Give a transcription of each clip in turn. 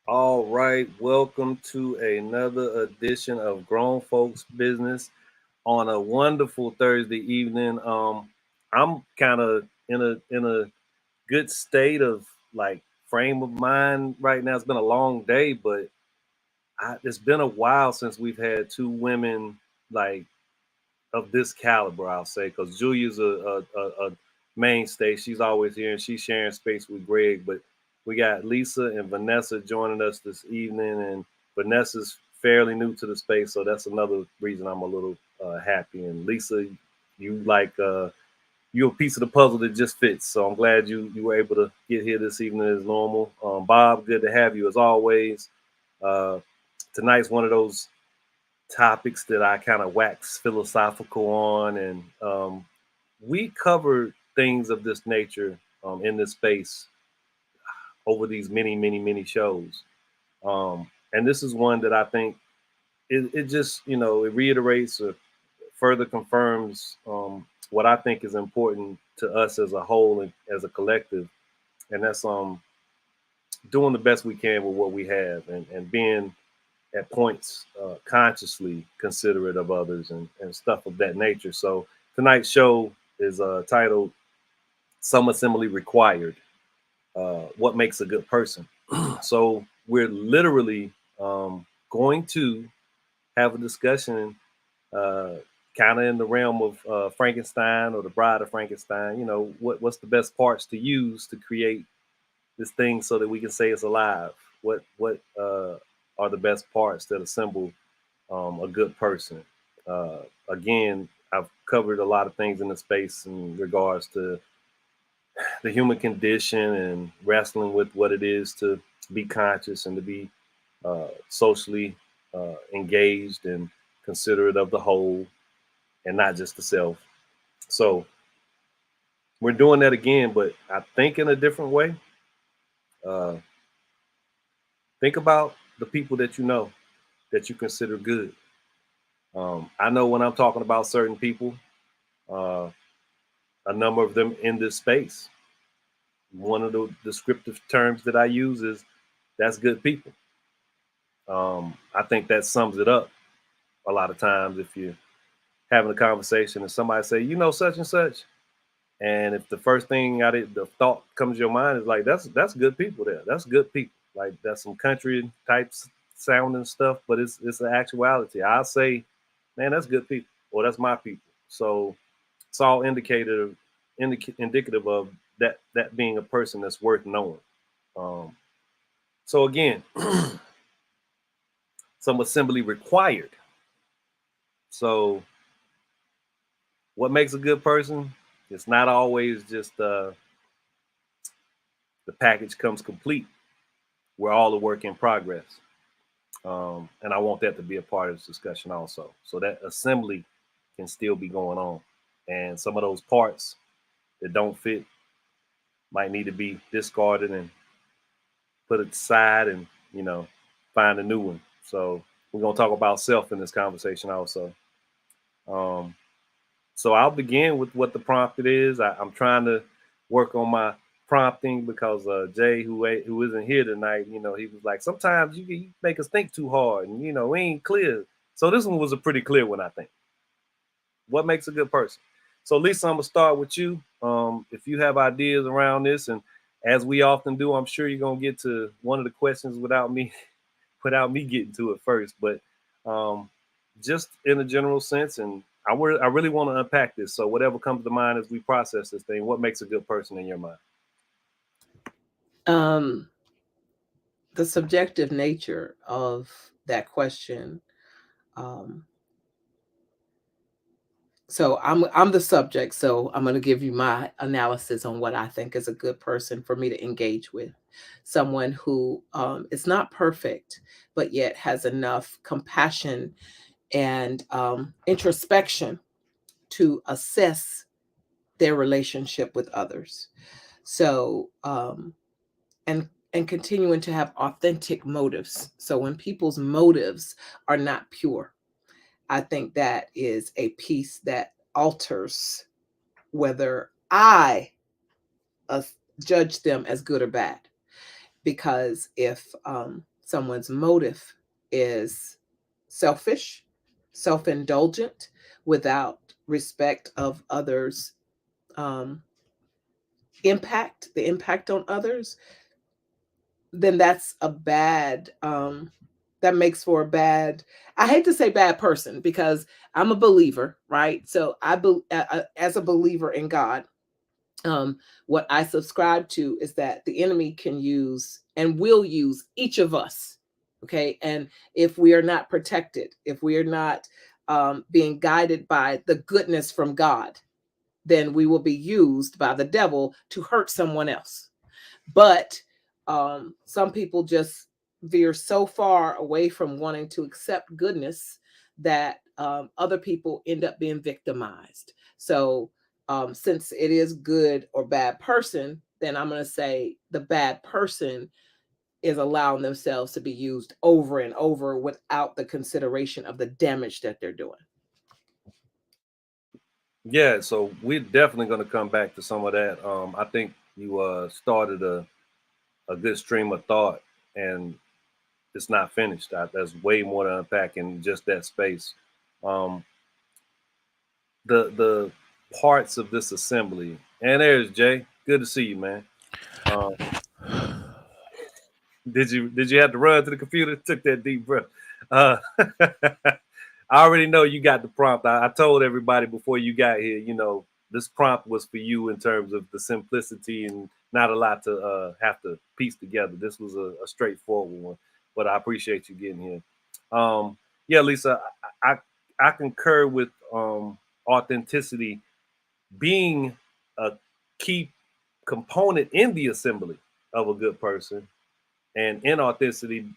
All right, welcome to another edition of Grown Folks Business on a wonderful Thursday evening. I'm kind of in a good state of like frame of mind right now. It's been a long day, but it's been a while since we've had two women like of this caliber. I'll say because Julia's a mainstay. She's always here and she's sharing space with Greg, but we got Lisa and Vanessa joining us this evening, and Vanessa's fairly new to the space, so that's another reason I'm a little happy. And Lisa, you you're a piece of the puzzle that just fits. So I'm glad you were able to get here this evening as normal. Bob, good to have you as always. Uh, Tonight's one of those topics that I kind of wax philosophical on, and we covered things of this nature in this space over these many shows. And this is one that I think it just it reiterates or further confirms what I think is important to us as a whole and as a collective, and that's doing the best we can with what we have, and being at points consciously considerate of others and stuff of that nature. So tonight's show is titled "Some Assembly Required: What Makes a Good Person." So we're literally going to have a discussion, uh, kind of in the realm of Frankenstein or the Bride of Frankenstein. What's the best parts to use to create this thing so that we can say it's alive? What are the best parts that assemble a good person? Again, I've covered a lot of things in the space in regards to the human condition and wrestling with what it is to be conscious and to be socially engaged and considerate of the whole and not just the self. So we're doing that again, but I think in a different way. Uh, think about the people that you know that you consider good. I know when I'm talking about certain people, uh, a number of them in this space, one of the descriptive terms that I use is that's good people. I think that sums it up a lot of times if you're having a conversation and somebody say, such and such. And if the first thing the thought comes to your mind is like, that's good people there. That's good people. Like that's some country types sounding stuff, but it's an actuality. I'll say, man, that's good people, or that's my people. So it's all indicative of that being a person that's worth knowing. Um, so again, some assembly required. So what makes a good person? It's not always just the package comes complete. We're all a work in progress. And I want that to be a part of this discussion also. So that assembly can still be going on. And some of those parts that don't fit might need to be discarded and put it aside and, find a new one. So we're going to talk about self in this conversation also. Um, so I'll begin with what the prompt it is. I'm trying to work on my prompting because Jay, who isn't here tonight, he was like, sometimes you make us think too hard, and we ain't clear. So this one was a pretty clear one, I think. What makes a good person? So Lisa, I'm gonna start with you. If you have ideas around this, and as we often do, I'm sure you're gonna get to one of the questions without me getting to it first. But just in a general sense, and I really want to unpack this. So whatever comes to mind as we process this thing, what makes a good person in your mind? The subjective nature of that question. Um, so I'm the subject. So I'm going to give you my analysis on what I think is a good person for me to engage with. Someone who is not perfect, but yet has enough compassion and introspection to assess their relationship with others. So and continuing to have authentic motives. So when people's motives are not pure, I think that is a piece that alters whether I uh, judge them as good or bad. Because if someone's motive is selfish, self-indulgent, without respect of others' um, the impact on others, then that's a bad that makes for a bad, I hate to say bad person, because I'm a believer, right? So as a believer in God, um, what I subscribe to is that the enemy can use and will use each of us. Okay. And if we are not protected, if we are not being guided by the goodness from God, then we will be used by the devil to hurt someone else. But some people just veer so far away from wanting to accept goodness that other people end up being victimized. So since it is good or bad person, then I'm going to say the bad person is allowing themselves to be used over and over without the consideration of the damage that they're doing. Yeah, so we're definitely going to come back to some of that. I think you started a good stream of thought, and it's not finished. There's way more to unpack in just that space. Um, the parts of this assembly, and there's Jay. Good to see you, man. Um, did you have to run to the computer? Took that deep breath. Uh, I already know you got the prompt. I told everybody before you got here, this prompt was for you in terms of the simplicity and not a lot to have to piece together. This was a straightforward one, but I appreciate you getting here. Yeah, Lisa, I concur with authenticity being a key component in the assembly of a good person, and inauthenticity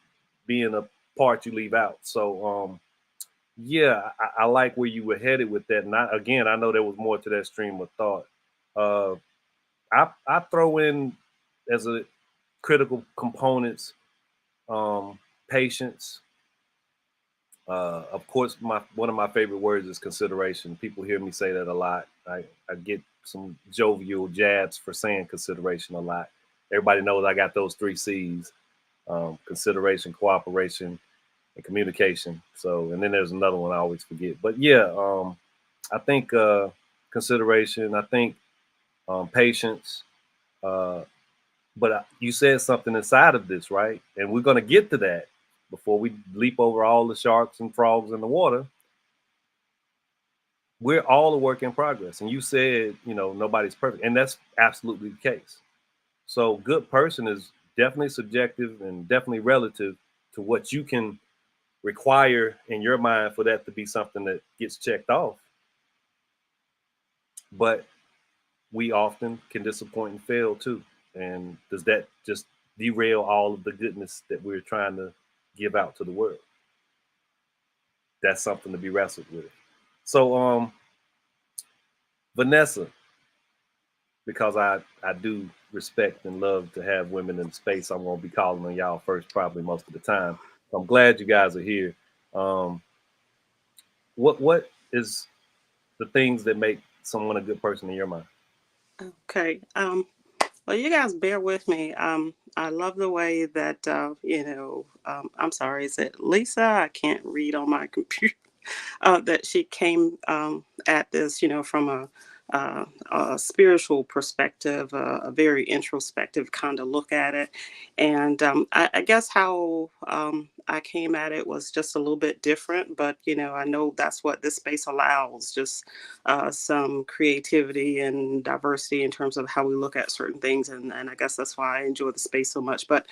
being a part you leave out. So, yeah, I like where you were headed with that. And I know there was more to that stream of thought. Uh, I throw in as a critical components, patience. Of course, one of my favorite words is consideration. People hear me say that a lot. I get some jovial jabs for saying consideration a lot. Everybody knows I got those three C's: consideration, cooperation, and communication. So, and then there's another one I always forget. But yeah, I think consideration. I think patience. Uh, but you said something inside of this, right? And we're going to get to that before we leap over all the sharks and frogs in the water. We're all a work in progress. And you said, nobody's perfect. And that's absolutely the case. So, good person is definitely subjective and definitely relative to what you can require in your mind for that to be something that gets checked off. But we often can disappoint and fail too. And does that just derail all of the goodness that we're trying to give out to the world? That's something to be wrestled with. So, Vanessa, because I do respect and love to have women in space, I'm gonna be calling on y'all first, probably most of the time. So I'm glad you guys are here. Um, what is the things that make someone a good person in your mind? Okay. Well, you guys bear with me. I love the way that, I'm sorry, is it Lisa? I can't read on my computer. That she came at this, from a spiritual perspective, a very introspective kind of look at it. And I guess how I came at it was just a little bit different, but, I know that's what this space allows, just some creativity and diversity in terms of how we look at certain things. And I guess that's why I enjoy the space so much. But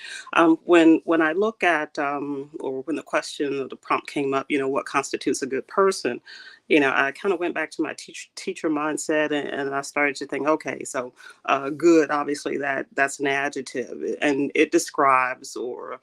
when I look at, or when the question or the prompt came up, what constitutes a good person, I kind of went back to my teacher mindset, and I started to think, okay, so good, obviously that's an adjective, and it describes or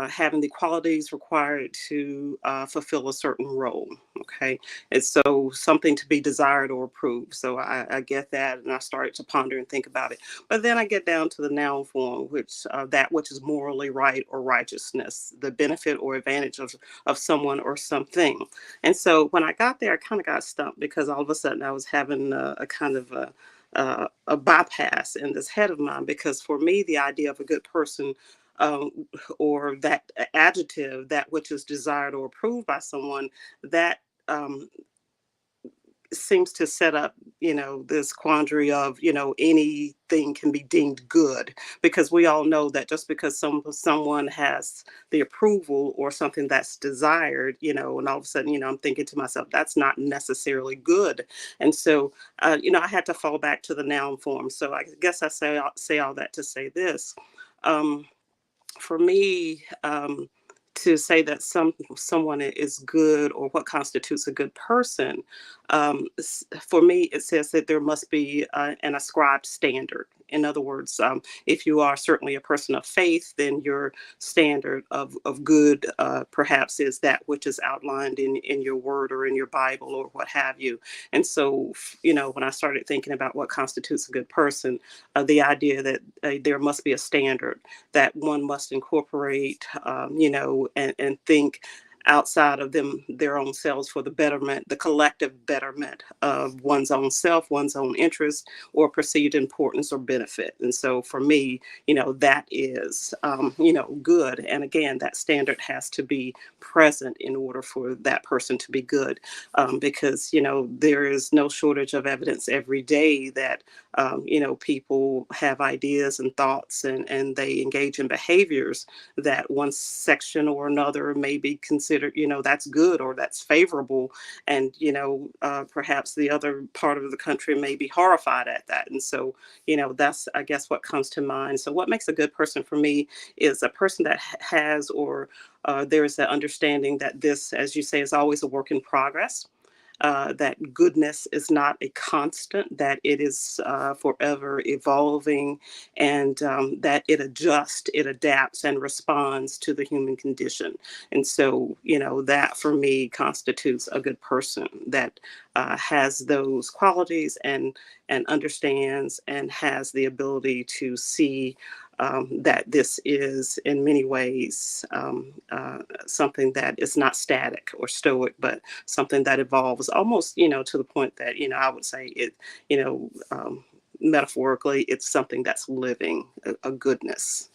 having the qualities required to fulfill a certain role. Okay, it's so something to be desired or approved. So I get that, and I started to ponder and think about it. But then I get down to the noun form, which that which is morally right or righteousness, the benefit or advantage of someone or something. And so when I got there, I kind of got stumped because all of a sudden I was having a kind of a bypass in this head of mine, because for me, the idea of a good person or that adjective, that which is desired or approved by someone, that seems to set up, this quandary of, anything can be deemed good, because we all know that just because someone has the approval or something that's desired, and all of a sudden, I'm thinking to myself, that's not necessarily good. And so, I had to fall back to the noun form. So I guess I say all that to say this. For me, to say that someone is good, or what constitutes a good person, for me, it says that there must be an ascribed standard. In other words, if you are certainly a person of faith, then your standard of good perhaps is that which is outlined in your word or in your Bible or what have you. And so, when I started thinking about what constitutes a good person, the idea that there must be a standard that one must incorporate, and think outside of their own selves for the betterment, the collective betterment of one's own self, one's own interest, or perceived importance or benefit. And so for me, that is, good. And again, that standard has to be present in order for that person to be good, because, there is no shortage of evidence every day that, people have ideas and thoughts, and they engage in behaviors that one section or another may be considered, that's good or that's favorable. And, perhaps the other part of the country may be horrified at that. And so, that's, I guess, what comes to mind. So what makes a good person for me is a person that has, or there's that understanding that this, as you say, is always a work in progress. That goodness is not a constant, that it is forever evolving, and that it adjusts, it adapts, and responds to the human condition. And so, that for me constitutes a good person, that has those qualities, and understands and has the ability to see that this is in many ways something that is not static or stoic, but something that evolves almost, to the point that, I would say it, metaphorically, it's something that's living, a goodness.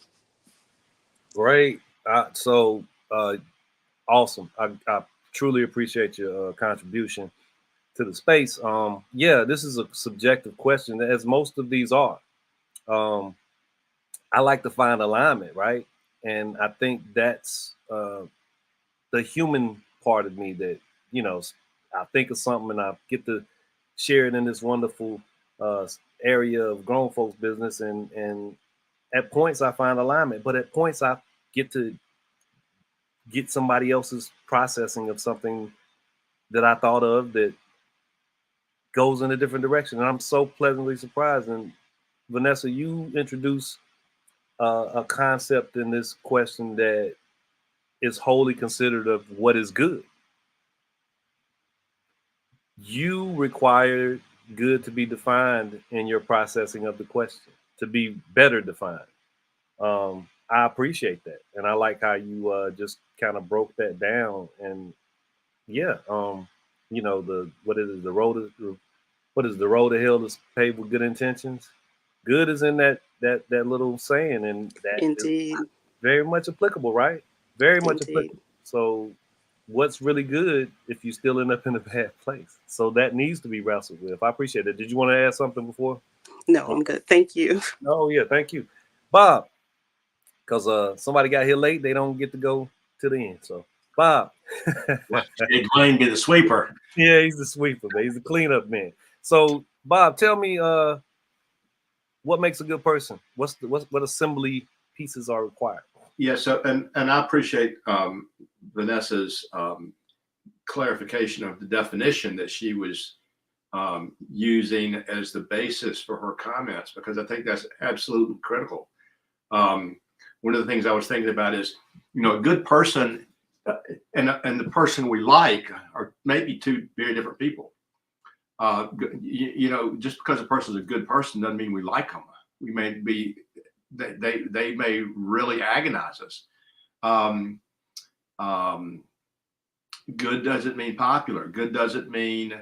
Great. So awesome. I truly appreciate your contribution to the space. Yeah, this is a subjective question, as most of these are. I like to find alignment, right? And I think that's the human part of me that, I think of something and I get to share it in this wonderful area of grown folks business. And at points I find alignment, but at points I get to get somebody else's processing of something that I thought of that goes in a different direction. And I'm so pleasantly surprised. And Vanessa, you introduced a concept in this question that is wholly considered of what is good. You require good to be defined in your processing of the question, to be better defined. I appreciate that, and I like how you just kind of broke that down. And yeah, the what is it, the road to what is the road to hell is paved with good intentions. Good is in that little saying, and that Indeed. is very much applicable, right? Very much Indeed. applicable. So what's really good if you still end up in a bad place? So that needs to be wrestled with. I appreciate it. Did you want to add something before? No, I'm good. Thank you. Oh yeah, thank you, Bob. Because somebody got here late, they don't get to go to the end. So Bob, Jay Blaine be the sweeper. Yeah, he's the sweeper, man. He's the cleanup man. So Bob, tell me, what makes a good person? What assembly pieces are required? Yeah. So and I appreciate Vanessa's clarification of the definition that she was using as the basis for her comments, because I think that's absolutely critical. One of the things I was thinking about is, a good person and the person we like are maybe two very different people. Just because a person is a good person doesn't mean we like them. We may be, they may really agonize us. Good doesn't mean popular. Good doesn't mean,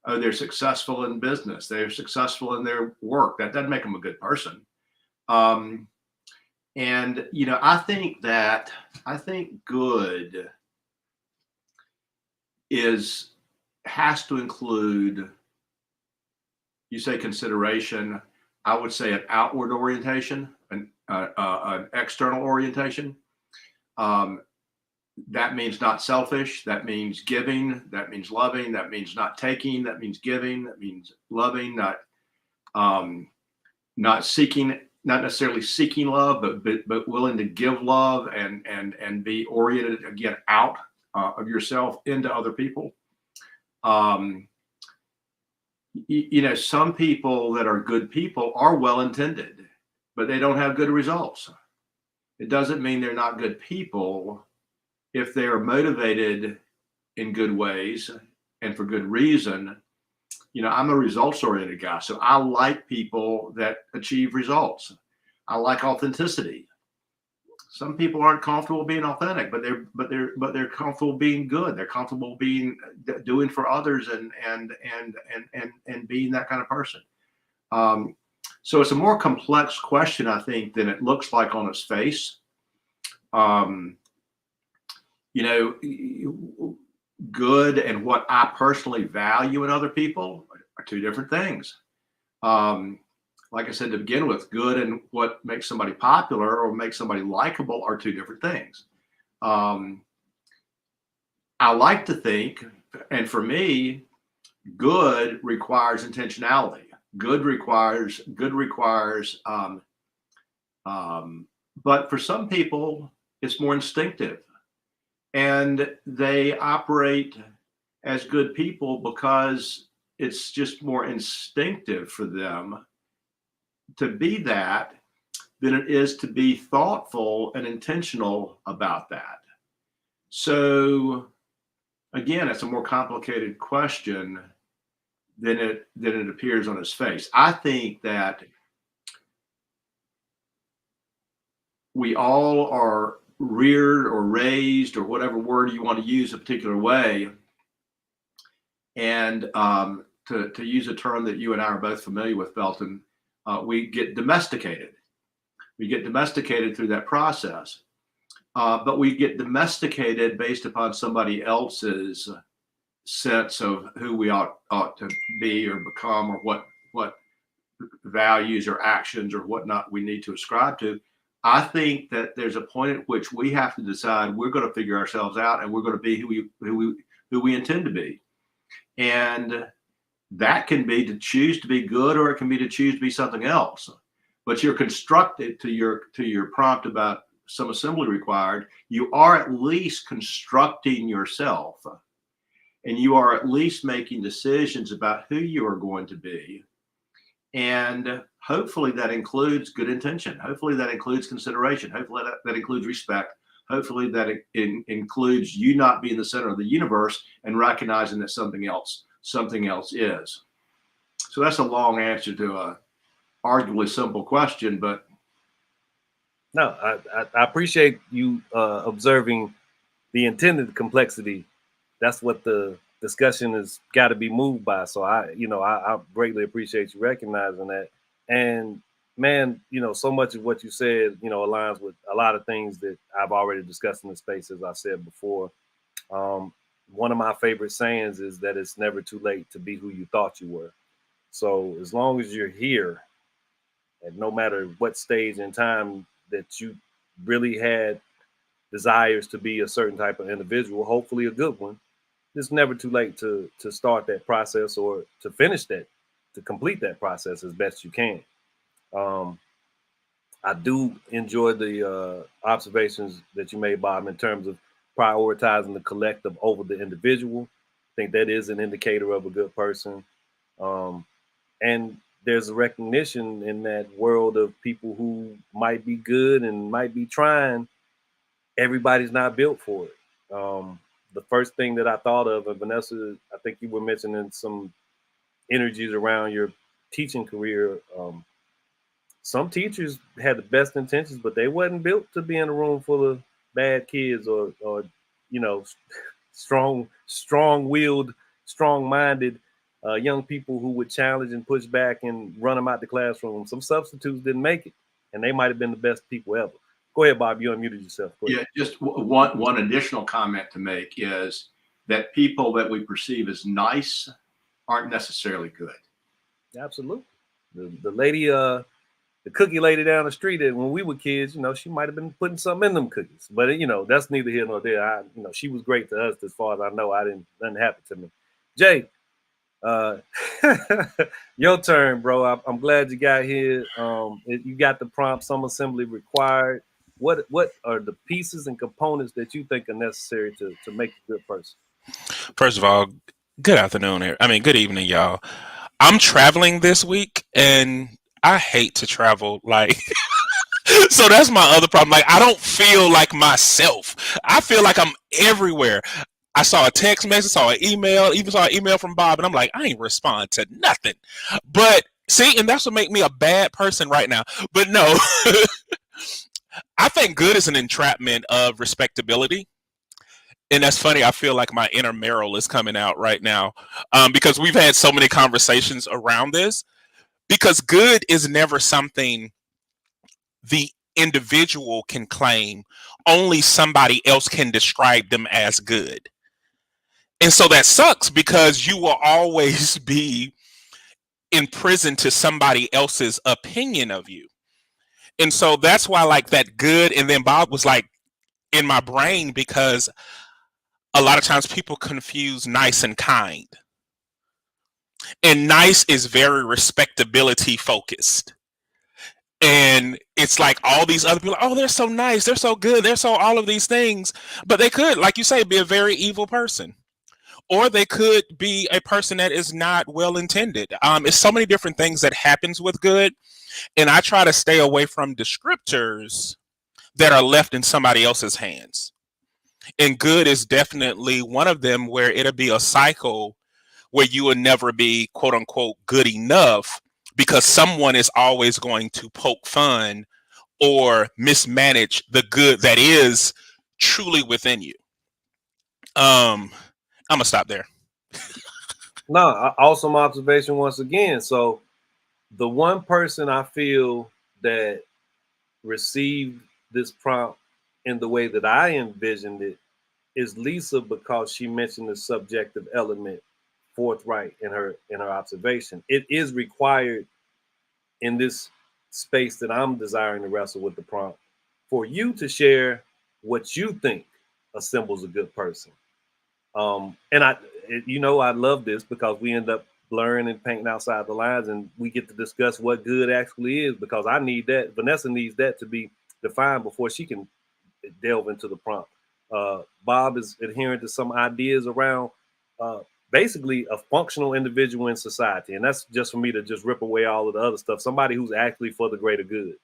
oh, they're successful in business. They're successful in their work. That doesn't make them a good person. And, you know, I think good has to include, you say consideration, I would say an outward orientation, an external orientation. That means not selfish. That means giving. That means loving. That means not taking. That means giving. That means loving. Not seeking. Not necessarily seeking love, but willing to give love and be oriented again out of yourself into other people. You know, some people that are good people are well intended, but they don't have good results. It doesn't mean they're not good people if they are motivated in good ways and for good reason. You know, I'm a results oriented guy, so I like people that achieve results. I like authenticity. Some people aren't comfortable being authentic, but they're comfortable being good. They're comfortable doing for others and being that kind of person. So it's a more complex question, I think, than it looks like on its face. You know, good and what I personally value in other people are two different things. Like I said to begin with, good and what makes somebody popular or makes somebody likable are two different things. I like to think, and for me, good requires intentionality. Good requires, but for some people, it's more instinctive. And they operate as good people because it's just more instinctive for them to be that than it is to be thoughtful and intentional about that. So again, it's a more complicated question than it appears on its face. I think that we all are reared or raised, or whatever word you want to use, a particular way. And to use a term that you and I are both familiar with, Felton, we get domesticated. We get domesticated through that process. But we get domesticated based upon somebody else's sense of who we ought to be or become, or what values or actions or whatnot we need to ascribe to. I think that there's a point at which we have to decide we're going to figure ourselves out and we're going to be who we intend to be. And that can be to choose to be good, or it can be to choose to be something else. But you're constructed to your prompt about some assembly required. You are at least constructing yourself, and you are at least making decisions about who you are going to be. And hopefully that includes good intention. Hopefully that includes consideration. Hopefully that includes respect. Hopefully that includes you not being the center of the universe and recognizing that something else is. So that's a long answer to a arguably simple question, but no, I appreciate you observing the intended complexity. That's what the discussion has got to be moved by. So I greatly appreciate you recognizing that. And man, so much of what you said, aligns with a lot of things that I've already discussed in the space, as I said before. One of my favorite sayings is that it's never too late to be who you thought you were. So as long as you're here, and no matter what stage in time that you really had desires to be a certain type of individual, hopefully a good one, it's never too late to start that process, or to finish that, to complete that process as best you can. I do enjoy the observations that you made, Bob, in terms of prioritizing the collective over the individual. I think that is an indicator of a good person. And there's a recognition in that world of people who might be good and might be trying. Everybody's not built for it. The first thing that I thought of, and Vanessa, I think you were mentioning some energies around your teaching career. Some teachers had the best intentions, but they wasn't built to be in a room full of bad kids or strong-willed, strong-minded young people who would challenge and push back and run them out the classroom. Some substitutes didn't make it, and they might have been the best people ever. Go ahead, Bob. You unmuted yourself. Yeah, just one additional comment to make is that people that we perceive as nice aren't necessarily good. Absolutely. The lady, the cookie lady down the street, that when we were kids, you know, she might have been putting something in them cookies, but you know, that's neither here nor there. You know, she was great to us as far as I know. Nothing happened to me. Jay, your turn, bro. I'm glad you got here. You got the prompt, some assembly required. What are the pieces and components that you think are necessary to make a good person? First of all, good afternoon here. Good evening, y'all. I'm traveling this week and I hate to travel. Like, so that's my other problem. Like, I don't feel like myself. I feel like I'm everywhere. I saw a text message, saw an email, even saw an email from Bob, and I'm like, I ain't respond to nothing. But see, and that's what make me a bad person right now. But no, I think good is an entrapment of respectability. And that's funny. I feel like my inner Meryl is coming out right now, because we've had so many conversations around this. Because good is never something the individual can claim. Only somebody else can describe them as good. And so that sucks because you will always be in prison to somebody else's opinion of you. And so that's why I like that good. And then Bob was like in my brain because a lot of times people confuse nice and kind. And nice is very respectability focused. And it's like all these other people, oh, they're so nice, they're so good, they're so all of these things. But they could, like you say, be a very evil person. Or they could be a person that is not well intended. It's so many different things that happens with good. And I try to stay away from descriptors that are left in somebody else's hands. And good is definitely one of them where it'll be a cycle where you will never be quote unquote good enough because someone is always going to poke fun or mismanage the good that is truly within you. I'm gonna stop there. No, awesome observation once again. So the one person I feel that received this prompt in the way that I envisioned it is Lisa, because she mentioned the subjective element forthright in her observation. It is required in this space that I'm desiring to wrestle with the prompt for you to share what you think assembles a good person. And I love this because we end up blurring and painting outside the lines, and we get to discuss what good actually is, because I need that. Vanessa needs that to be defined before she can delve into the prompt. Bob is adhering to some ideas around basically a functional individual in society. And that's just for me to just rip away all of the other stuff. Somebody who's actually for the greater good.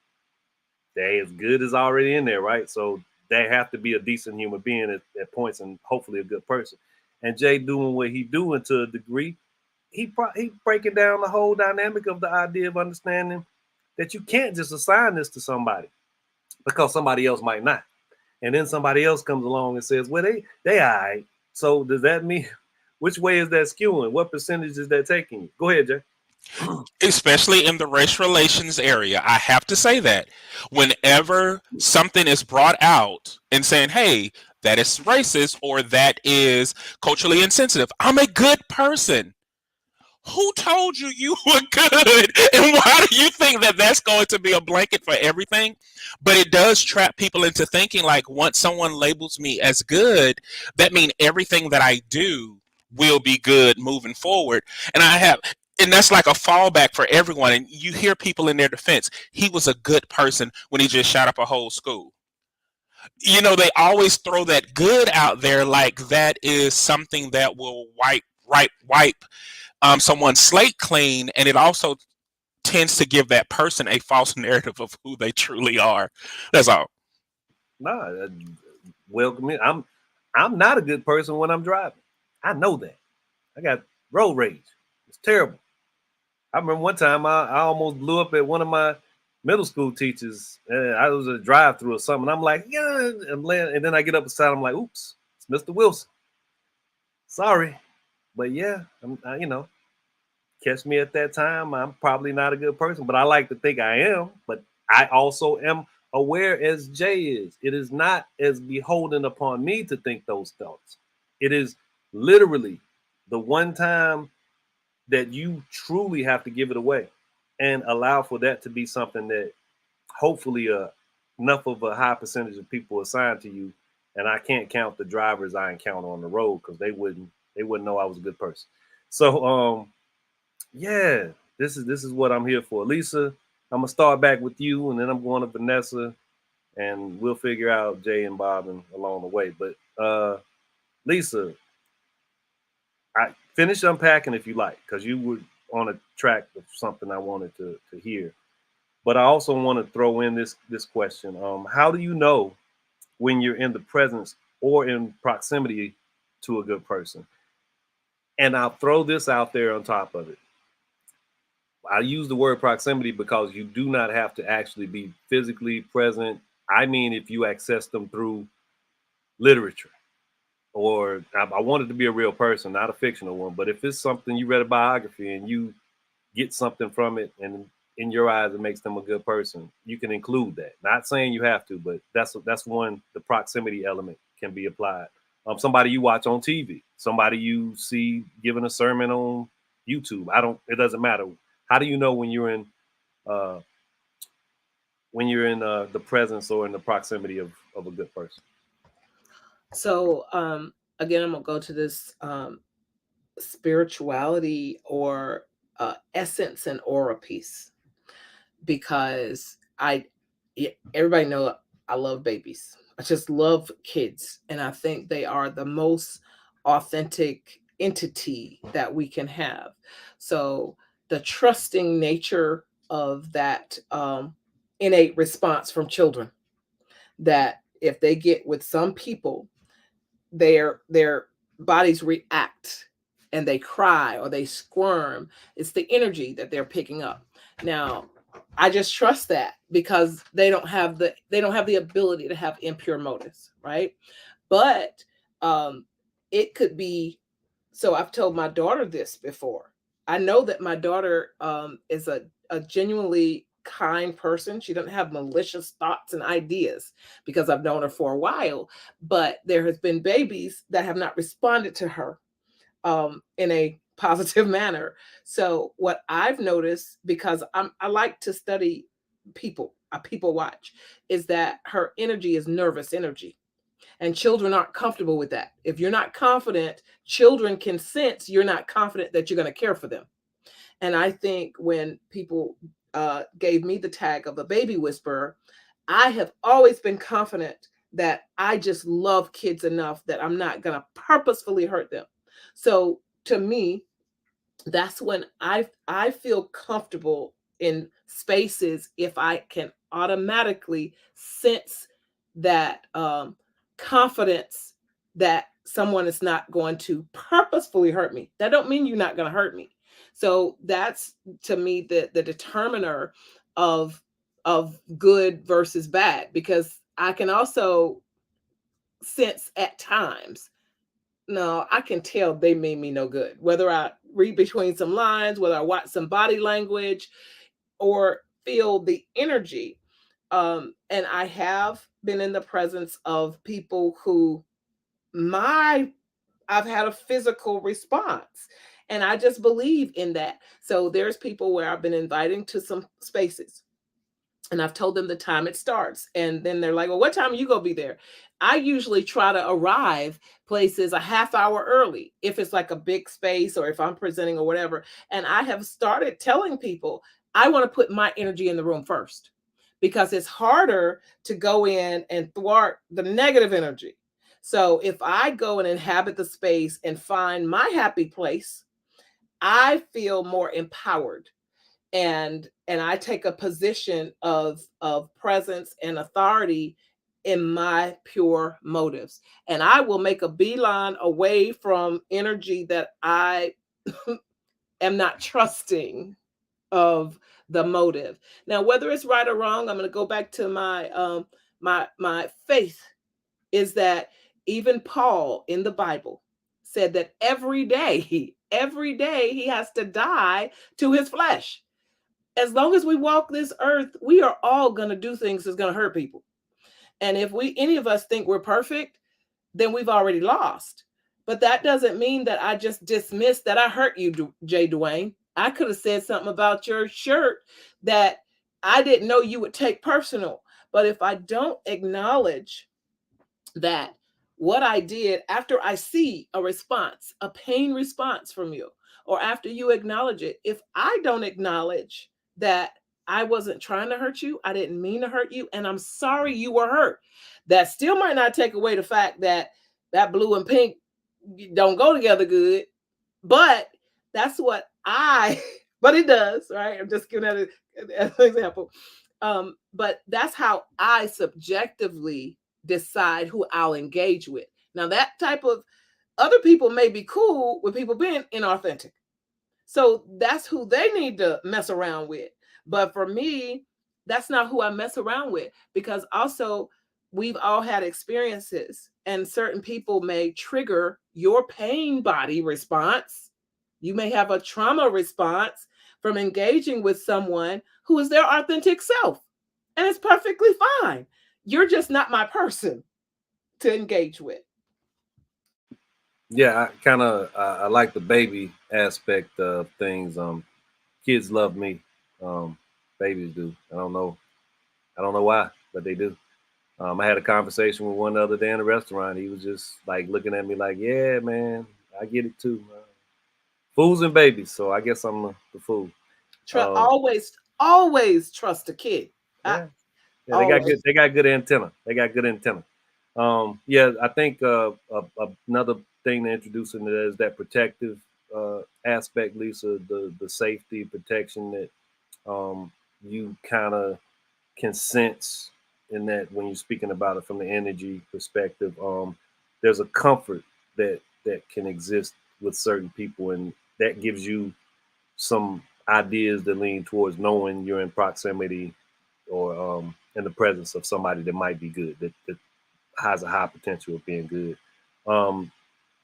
They as good is already in there, right? So they have to be a decent human being at points, and hopefully a good person. And Jay doing what he doing to a degree, he breaking down the whole dynamic of the idea of understanding that you can't just assign this to somebody because somebody else might not. And then somebody else comes along and says, well, they all right. So does that mean, which way is that skewing? What percentage is that taking you? Go ahead, Jay. Especially in the race relations area, I have to say that whenever something is brought out and saying, hey, that is racist or that is culturally insensitive, I'm a good person. Who told you you were good? And why do you think that that's going to be a blanket for everything? But it does trap people into thinking like once someone labels me as good, that means everything that I do will be good moving forward. And that's like a fallback for everyone. And you hear people in their defense. He was a good person when he just shot up a whole school. You know, they always throw that good out there like that is something that will wipe someone's slate clean, and it also tends to give that person a false narrative of who they truly are. That's all. Nah, welcome in. I'm not a good person when I'm driving. I know that. I got road rage. It's terrible. I remember one time I almost blew up at one of my middle school teachers. I was a drive-through or something. I'm like, yeah, and then I get up beside him, like, oops, it's Mr. Wilson. Sorry, but yeah, catch me at that time. I'm probably not a good person, but I like to think I am. But I also am aware as Jay is. It is not as beholden upon me to think those thoughts. It is literally the one time that you truly have to give it away and allow for that to be something that hopefully enough of a high percentage of people assign to you. And I can't count the drivers I encounter on the road because they wouldn't know I was a good person. So yeah, this is what I'm here for. Lisa, I'm gonna start back with you, and then I'm going to Vanessa, and we'll figure out Jay and Bob and along the way. But Lisa, I finish unpacking if you like, because you were on a track of something I wanted to hear. But I also want to throw in this question. How do you know when you're in the presence or in proximity to a good person? And I'll throw this out there on top of it. I use the word proximity because you do not have to actually be physically present. I mean, if you access them through literature, or I want it to be a real person, not a fictional one. But if it's something you read a biography and you get something from it, and in your eyes it makes them a good person, you can include that. Not saying you have to, but that's one. The proximity element can be applied. Somebody you watch on TV, somebody you see giving a sermon on YouTube. It doesn't matter. How do you know when you're in the presence or in the proximity of a good person? So again, I'm gonna go to this spirituality or essence and aura piece, because everybody know I love babies. I just love kids, and I think they are the most authentic entity that we can have. So the trusting nature of that innate response from children, that if they get with some people, their bodies react and they cry or they squirm. It's the energy that they're picking up. Now, I just trust that because they don't have the ability to have impure motives, right? But it could be. So I've told my daughter this before. I know that my daughter is a genuinely kind person. She doesn't have malicious thoughts and ideas because I've known her for a while. But there has been babies that have not responded to her in a positive manner. So what I've noticed, because I like to study people, I people watch, is that her energy is nervous energy. And children aren't comfortable with that. If you're not confident, children can sense you're not confident that you're going to care for them. And I think when people gave me the tag of a baby whisperer, I have always been confident that I just love kids enough that I'm not going to purposefully hurt them. So to me, that's when I feel comfortable in spaces if I can automatically sense that confidence that someone is not going to purposefully hurt me. That don't mean you're not going to hurt me. So that's, to me, the determiner of good versus bad, because I can also sense at times, no, I can tell they mean me no good. Whether I read between some lines, whether I watch some body language or feel the energy. And I have been in the presence of people who I've had a physical response. And I just believe in that. So there's people where I've been inviting to some spaces, and I've told them the time it starts. And then they're like, well, what time are you going to be there? I usually try to arrive places a half hour early, if it's like a big space or if I'm presenting or whatever. And I have started telling people, I want to put my energy in the room first, because it's harder to go in and thwart the negative energy. So if I go and inhabit the space and find my happy place, I feel more empowered, and I take a position of presence and authority in my pure motives, and I will make a beeline away from energy that I am not trusting of the motive. Now, whether it's right or wrong, I'm going to go back to my my faith, is that even Paul in the Bible said that every day he has to die to his flesh. as long as we walk this earth, we are all going to do things that's going to hurt people. And if any of us think we're perfect, then we've already lost. But that doesn't mean that I just dismiss that I hurt you, Jay Dwayne. I could have said something about your shirt that I didn't know you would take personal. But if I don't acknowledge that what I did, after I see a response, a pain response from you, or after you acknowledge it, if I don't acknowledge that I wasn't trying to hurt you, I didn't mean to hurt you, and I'm sorry you were hurt, that still might not take away the fact that that blue and pink don't go together good. But that's what but it does, right? I'm just giving that as an example. But that's how I subjectively decide who I'll engage with. Now, that type of other people may be cool with people being inauthentic. So that's who they need to mess around with. But for me, that's not who I mess around with, because also we've all had experiences, and certain people may trigger your pain body response. You may have a trauma response from engaging with someone who is their authentic self. And it's perfectly fine. You're just not my person to engage with. Yeah, I like the baby aspect of things. Kids love me. Babies do. I don't know why, but they do. I had a conversation with one the other day in a restaurant. He was just like looking at me like, "Yeah, man, I get it too. Fools and babies." So I guess I'm the fool. Always trust a kid. Yeah, yeah, they got good antenna. They got good antenna. Yeah, I think another thing to introduce into that is that protective aspect, Lisa, the safety protection that you kind of can sense in that when you're speaking about it from the energy perspective. There's a comfort that can exist with certain people, and that gives you some ideas that lean towards knowing you're in proximity or in the presence of somebody that might be good, that has a high potential of being good.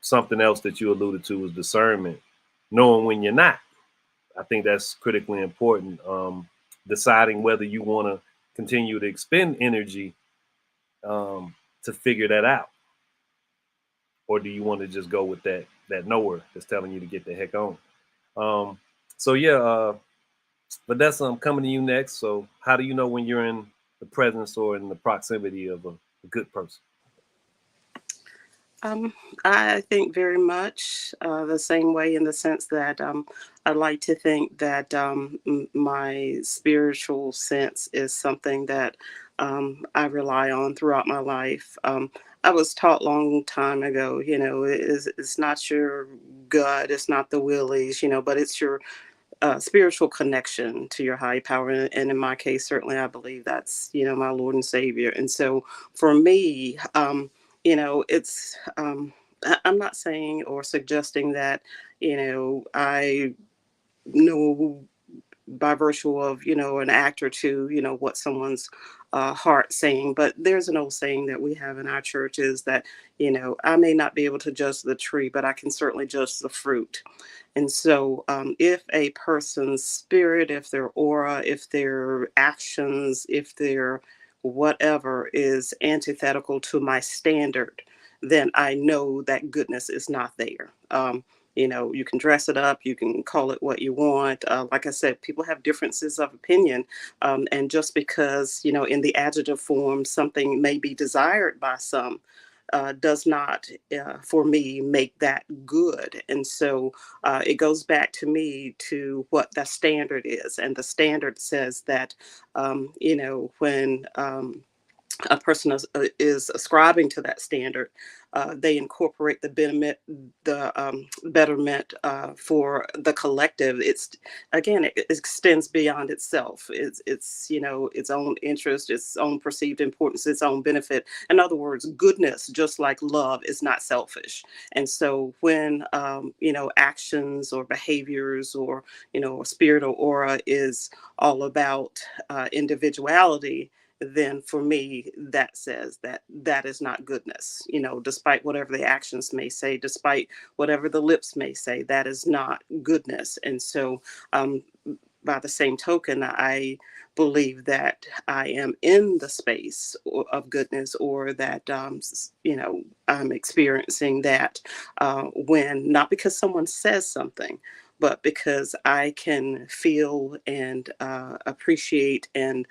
Something else that you alluded to was discernment, knowing when you're not. I think that's critically important. Deciding whether you want to continue to expend energy to figure that out, or do you want to just go with that nowhere that's telling you to get the heck on. So yeah, but that's coming to you next. So how do you know when you're in the presence or in the proximity of a good person? I think very much the same way, in the sense that I like to think that my spiritual sense is something that I rely on throughout my life. I was taught long time ago, it's not your gut, it's not the willies, but it's your spiritual connection to your high power. And in my case, certainly I believe that's, my Lord and Savior. And so for me, it's, I'm not saying or suggesting that, I know by virtue of, an act or two, what someone's heart saying. But there's an old saying that we have in our church is that, I may not be able to judge the tree, but I can certainly judge the fruit. And so if a person's spirit, if their aura, if their actions, if their whatever is antithetical to my standard, then I know that goodness is not there. You can dress it up, you can call it what you want. Like I said, people have differences of opinion. And just because, in the adjective form, something may be desired by some, does not, for me, make that good. And so it goes back to me to what the standard is. And the standard says that, when a person is ascribing to that standard, they incorporate the betterment for the collective. It extends beyond itself. It's its own interest, its own perceived importance, its own benefit. In other words, goodness, just like love, is not selfish. And so when actions or behaviors or a spirit or aura is all about individuality, then for me, that says that is not goodness. Despite whatever the actions may say, despite whatever the lips may say, that is not goodness. And so by the same token, I believe that I am in the space of goodness, or that I'm experiencing that when, not because someone says something, but because I can feel and appreciate and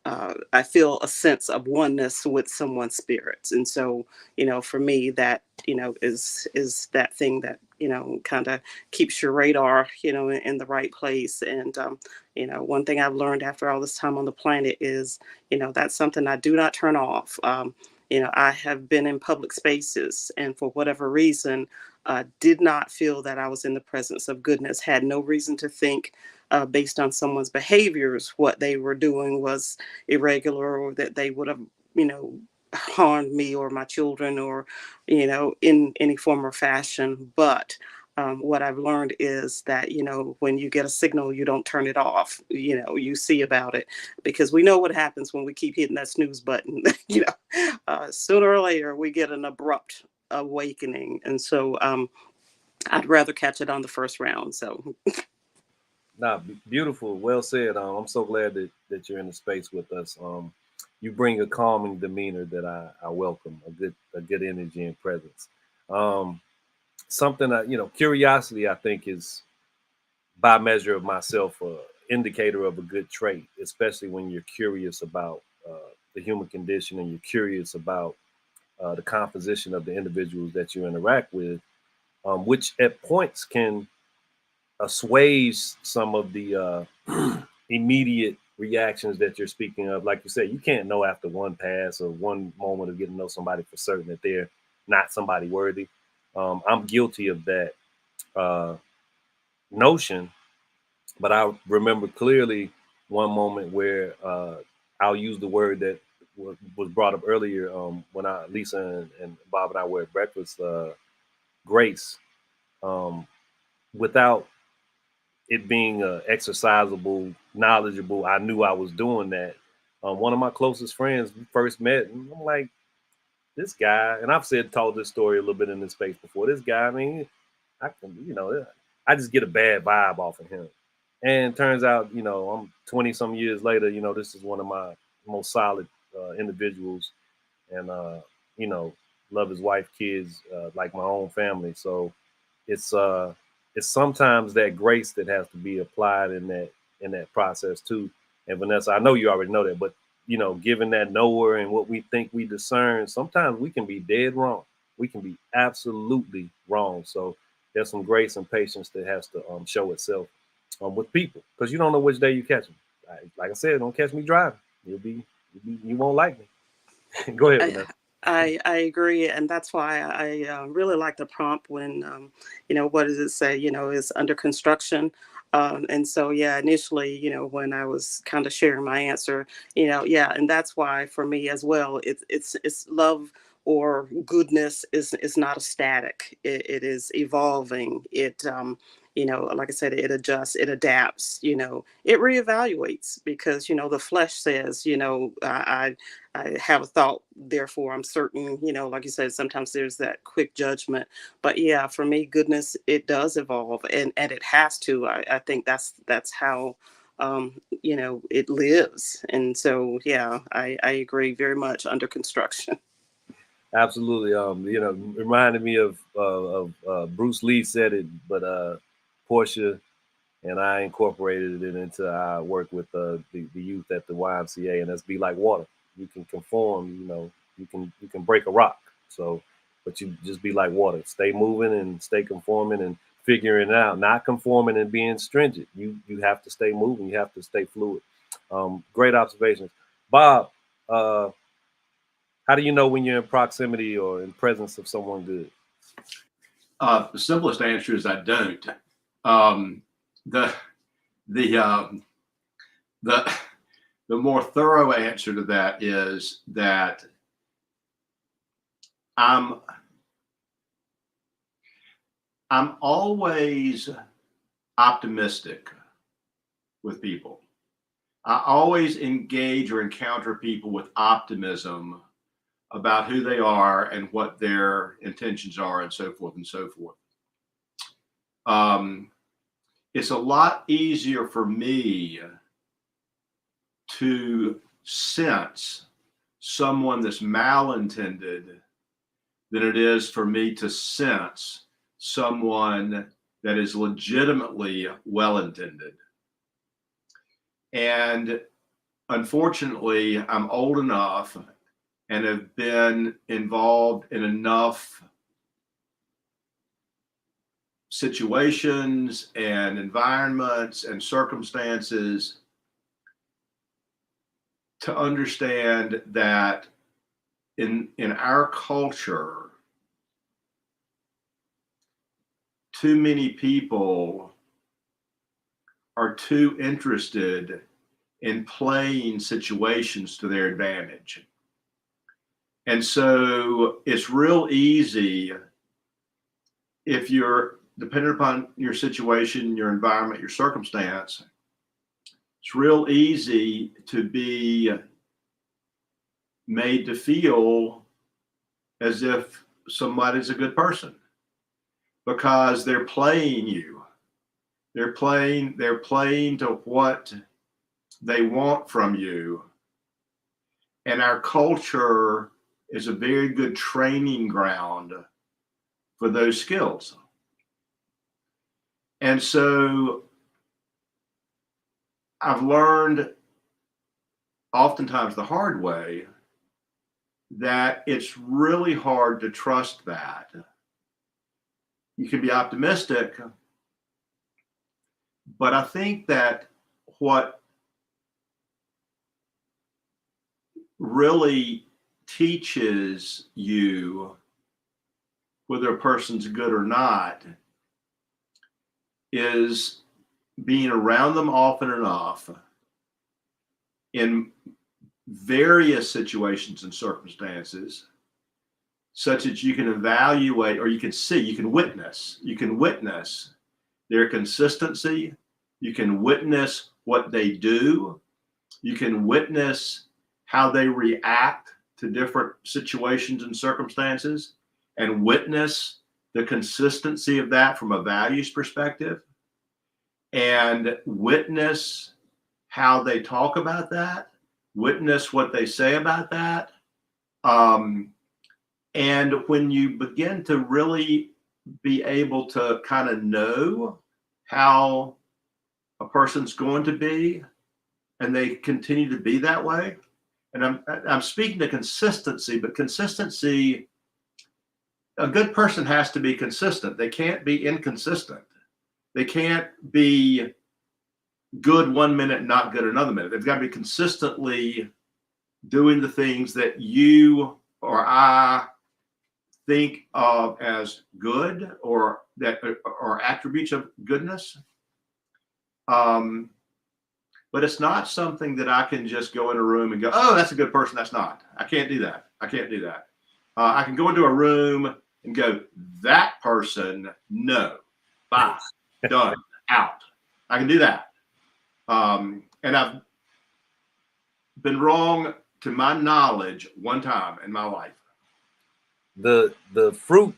I feel a sense of oneness with someone's spirits. And so, for me, that, is that thing that, kind of keeps your radar, in the right place. And, one thing I've learned after all this time on the planet is, that's something I do not turn off. I have been in public spaces, and for whatever reason, did not feel that I was in the presence of goodness, had no reason to think, based on someone's behaviors, what they were doing was irregular, or that they would have, harmed me or my children, or, in any form or fashion. But what I've learned is that, when you get a signal, you don't turn it off. You see about it, because we know what happens when we keep hitting that snooze button. Sooner or later, we get an abrupt awakening. And so I'd rather catch it on the first round. So Nah, beautiful. Well said. I'm so glad that you're in the space with us. You bring a calming demeanor that I welcome, a good energy and presence. Um, Something that, curiosity, I think, is by measure of myself a indicator of a good trait, especially when you're curious about the human condition, and you're curious about the composition of the individuals that you interact with, which at points can assuage some of the immediate reactions that you're speaking of. Like you said, you can't know after one pass or one moment of getting to know somebody for certain that they're not somebody worthy. I'm guilty of that uh, notion, but I remember clearly one moment where I'll use the word that was brought up earlier when Lisa and Bob and I were at breakfast, grace, um, without it being exercisable, knowledgeable. I knew I was doing that. One of my closest friends, we first met, and I'm like, this guy, and I've told this story a little bit in this space before. This guy, I mean, I can, I just get a bad vibe off of him. And turns out, I'm 20 some years later, this is one of my most solid individuals, and, love his wife, kids, like my own family. So it's, it's sometimes that grace that has to be applied in that process too. And Vanessa, I know you already know that, but given that knower and what we think we discern, sometimes we can be dead wrong. We can be absolutely wrong. So there's some grace and patience that has to show itself with people, because you don't know which day you catch them. Like I said, don't catch me driving. You won't like me. Go ahead, I, Vanessa. I agree, and that's why I really like the prompt when what does it say? Is under construction. And so, yeah, initially, when I was kind of sharing my answer, yeah, and that's why for me as well, it's love or goodness is not a static. It is evolving. It like I said, it adjusts, it adapts. It reevaluates, because the flesh says, I have a thought, therefore I'm certain, like you said, sometimes there's that quick judgment. But yeah, for me, goodness, it does evolve, and it has to. I think that's how it lives. And so yeah, I agree very much, under construction. Absolutely. Reminded me of Bruce Lee said it, but Portia and I incorporated it into our work with the youth at the YMCA, and that's be like water. You can conform, you can break a rock. So, but you just be like water. Stay moving and stay conforming and figuring it out. Not conforming and being stringent. You have to stay moving. You have to stay fluid. Great observations, Bob. How do you know when you're in proximity or in presence of someone good? The simplest answer is I don't. Um, the the um, the the more thorough answer to that is that I'm always optimistic with people. I always engage or encounter people with optimism about who they are and what their intentions are, and so forth and so forth. it's a lot easier for me to sense someone that's malintended than it is for me to sense someone that is legitimately well-intended. And unfortunately, I'm old enough and have been involved in enough situations and environments and circumstances to understand that in our culture, too many people are too interested in playing situations to their advantage. And so it's real easy if you're dependent upon your situation, your environment, your circumstance, it's real easy to be made to feel as if somebody's a good person because they're playing you. They're playing to what they want from you. And our culture is a very good training ground for those skills. And so I've learned oftentimes the hard way that it's really hard to trust that. You can be optimistic, but I think that what really teaches you whether a person's good or not is being around them often enough in various situations and circumstances such that you can evaluate or you can witness their consistency. You can witness what they do. You can witness how they react to different situations and circumstances and witness the consistency of that from a values perspective and witness how they talk about that, witness what they say about that. And when you begin to really be able to kind of know how a person's going to be and they continue to be that way, and I'm speaking to consistency, but consistency, a good person has to be consistent. They can't be inconsistent. They can't be good one minute, not good another minute. They've got to be consistently doing the things that you or I think of as good or that are attributes of goodness. But it's not something that I can just go in a room and go, oh, that's a good person. That's not. I can't do that. I can go into a room and go, that person, no, bye, done, out. I can do that. And I've been wrong to my knowledge one time in my life. The fruit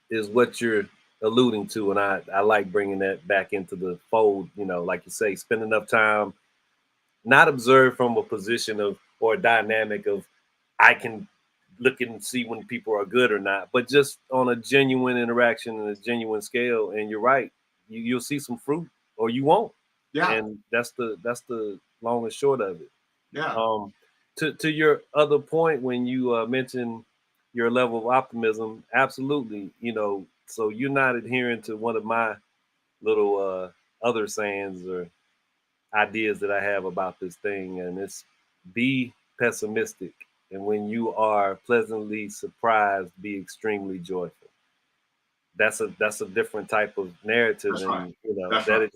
is what you're alluding to, and I like bringing that back into the fold. You know, like you say, spend enough time, not observe from a position of or a dynamic of I can look and see when people are good or not, but just on a genuine interaction and a genuine scale. And you're right, you'll see some fruit or you won't. Yeah. And that's the long and short of it. Yeah. To your other point, when you mentioned your level of optimism, absolutely. You know, so you're not adhering to one of my little other sayings or ideas that I have about this thing, and it's be pessimistic. And when you are pleasantly surprised, be extremely joyful. That's a different type of narrative, That's and right. you know That's that right.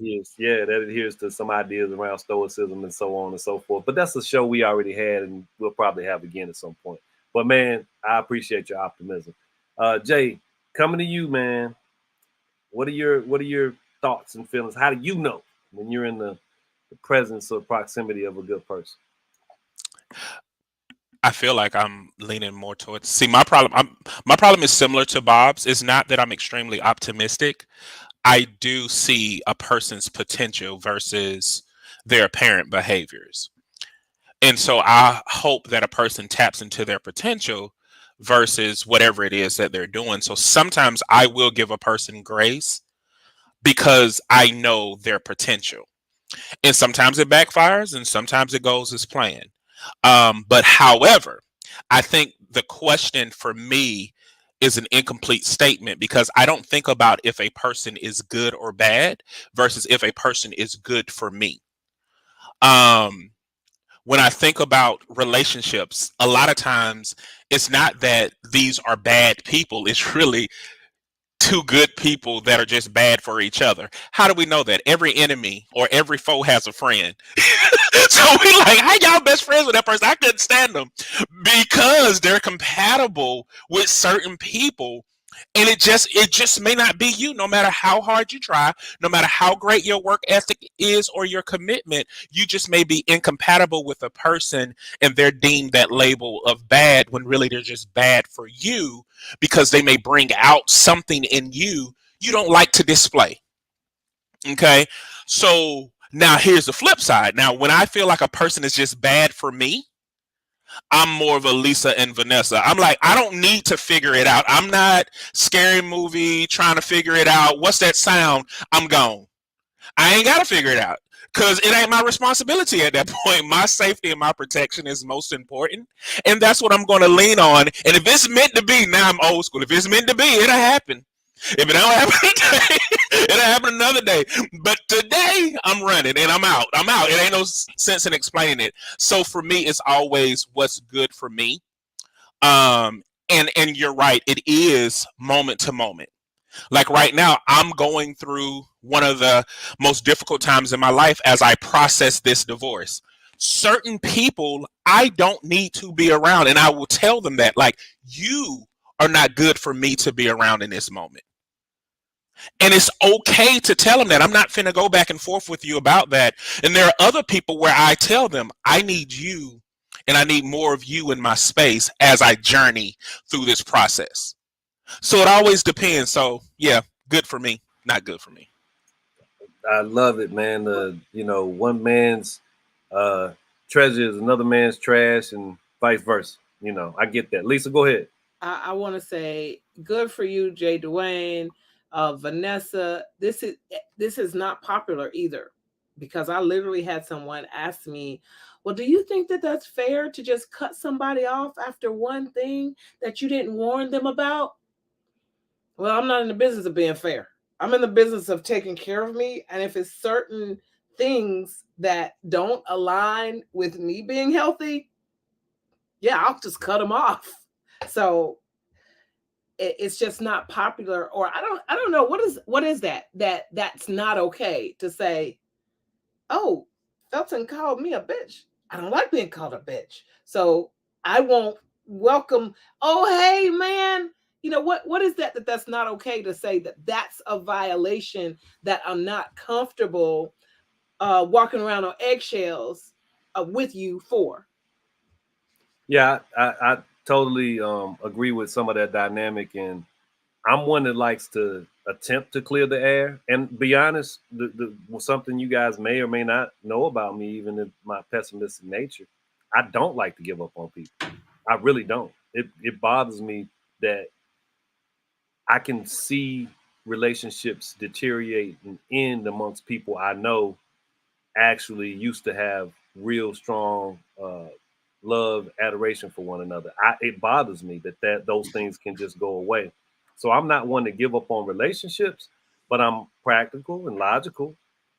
adheres to some ideas around stoicism and so on and so forth. But that's a show we already had, and we'll probably have again at some point. But man, I appreciate your optimism. Jay, coming to you, man. What are your thoughts and feelings? How do you know when you're in the presence or proximity of a good person? I feel like I'm leaning more towards. See, my problem is similar to Bob's. It's not that I'm extremely optimistic. I do see a person's potential versus their apparent behaviors. And so I hope that a person taps into their potential versus whatever it is that they're doing. So sometimes I will give a person grace because I know their potential. And sometimes it backfires and sometimes it goes as planned. But however, I think the question for me is an incomplete statement because I don't think about if a person is good or bad versus if a person is good for me. Um, when I think about relationships, a lot of times it's not that these are bad people. It's really two good people that are just bad for each other. How do we know that? Every enemy or every foe has a friend. So we like, how y'all best friends with that person? I couldn't stand them because they're compatible with certain people. And it just may not be you, no matter how hard you try, no matter how great your work ethic is or your commitment, you just may be incompatible with a person and they're deemed that label of bad when really they're just bad for you because they may bring out something in you you don't like to display. Okay. So now here's the flip side. Now, when I feel like a person is just bad for me, I'm more of a Lisa and Vanessa. I'm like, I don't need to figure it out. I'm not scary movie trying to figure it out. What's that sound? I'm gone. I ain't got to figure it out because it ain't my responsibility at that point. My safety and my protection is most important. And that's what I'm going to lean on. And if it's meant to be, now I'm old school. If it's meant to be, it'll happen. If it don't happen today, it'll happen another day. But today, I'm running and I'm out. I'm out. It ain't no sense in explaining it. So for me, it's always what's good for me. Um, and you're right. It is moment to moment. Like right now, I'm going through one of the most difficult times in my life as I process this divorce. Certain people I don't need to be around, and I will tell them that, like, you are not good for me to be around in this moment. And it's okay to tell them that. I'm not finna go back and forth with you about that. And there are other people where I tell them, I need you and I need more of you in my space as I journey through this process. So it always depends. So yeah, good for me, not good for me. I love it, man. One man's uh, treasure is another man's trash, and vice versa. I get that. Lisa, go ahead. I want to say good for you, Jay Dwayne, Vanessa. This is not popular either, because I literally had someone ask me, "Well, do you think that that's fair to just cut somebody off after one thing that you didn't warn them about?" Well, I'm not in the business of being fair. I'm in the business of taking care of me, and if it's certain things that don't align with me being healthy, yeah, I'll just cut them off. So it's just not popular, or I don't know what is that's not okay to say. Oh, Felton called me a bitch. I don't like being called a bitch, so I won't welcome. Oh, hey man, what is that's not okay to say, that's a violation, that I'm not comfortable walking around on eggshells with you for. Yeah, I totally agree with some of that dynamic, and I'm one that likes to attempt to clear the air. And be honest, something you guys may or may not know about me, even in my pessimistic nature, I don't like to give up on people. I really don't. It bothers me that I can see relationships deteriorate and end amongst people I know actually used to have real strong love, adoration for one another. It bothers me that those things can just go away. So I'm not one to give up on relationships, but I'm practical and logical.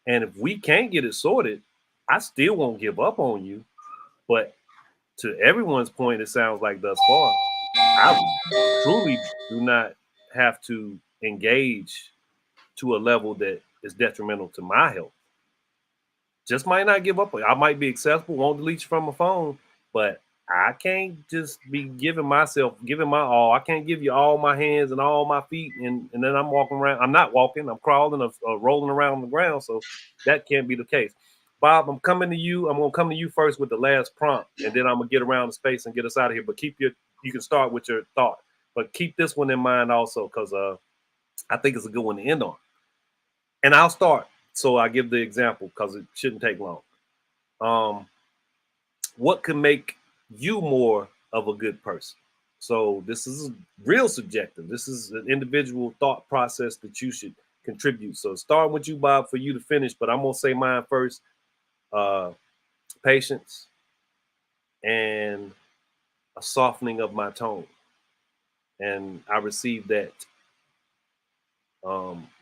And if we can't get it sorted, I still won't give up on you. But to everyone's point, it sounds like thus far, I truly do not have to engage to a level that is detrimental to my health. Just might not give up. I might be accessible, won't delete you from my phone, but I can't just be giving my all. I can't give you all my hands and all my feet, and then I'm walking around. I'm not walking. I'm crawling or rolling around on the ground. So that can't be the case. Bob, I'm coming to you. I'm gonna come to you first with the last prompt, and then I'm gonna get around the space and get us out of here. But you can start with your thought, but keep this one in mind also, because I think it's a good one to end on. And I'll start. So I give the example because it shouldn't take long. What can make you more of a good person? So this is real subjective. This is an individual thought process that you should contribute. So starting with you, Bob, for you to finish, but I'm gonna say mine first. Patience and a softening of my tone. And I received that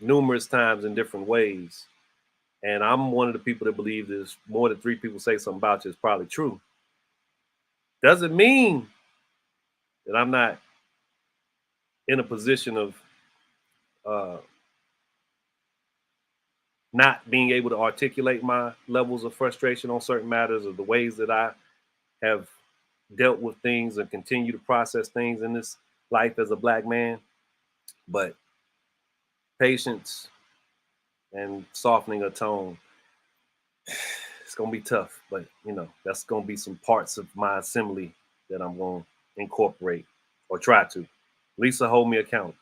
numerous times in different ways. And I'm one of the people that believe there's more than 3 people say something about you is probably true. Doesn't mean that I'm not in a position of not being able to articulate my levels of frustration on certain matters, or the ways that I have dealt with things and continue to process things in this life as a Black man. But patience and softening a tone, it's gonna be tough, but that's gonna be some parts of my assembly that I'm gonna incorporate or try to. Lisa, hold me accountable.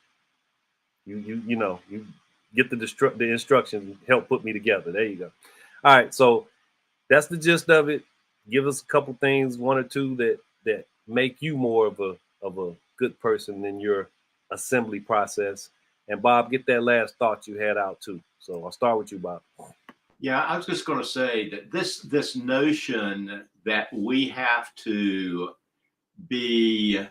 You get the instructions, help put me together. There you go. All right, so that's the gist of it. Give us a couple things, 1 or 2 that make you more of a good person in your assembly process. And Bob, get that last thought you had out too. So I'll start with you, Bob. Yeah, I was just going to say that this notion that we have to be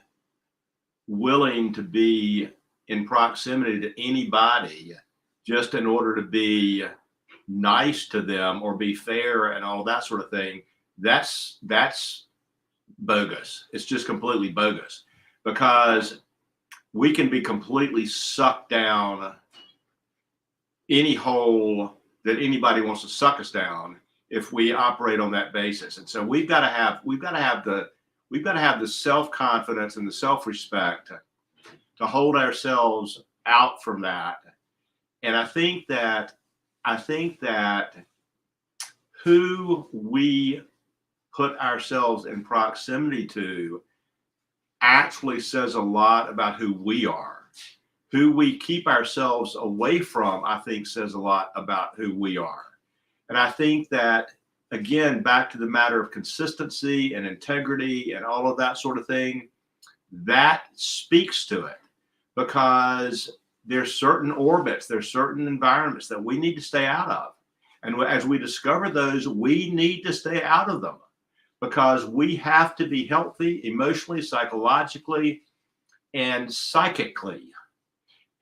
willing to be in proximity to anybody just in order to be nice to them or be fair and all that sort of thing, that's bogus. It's just completely bogus, because we can be completely sucked down any hole that anybody wants to suck us down if we operate on that basis. And so we've got to have the self-confidence and the self-respect to hold ourselves out from that. And I think that who we put ourselves in proximity to actually says a lot about who we are. Who we keep ourselves away from, I think, says a lot about who we are. And I think that, again, back to the matter of consistency and integrity and all of that sort of thing, that speaks to it, because there's certain orbits, there's certain environments that we need to stay out of. And as we discover those, we need to stay out of them, because we have to be healthy emotionally, psychologically, and psychically.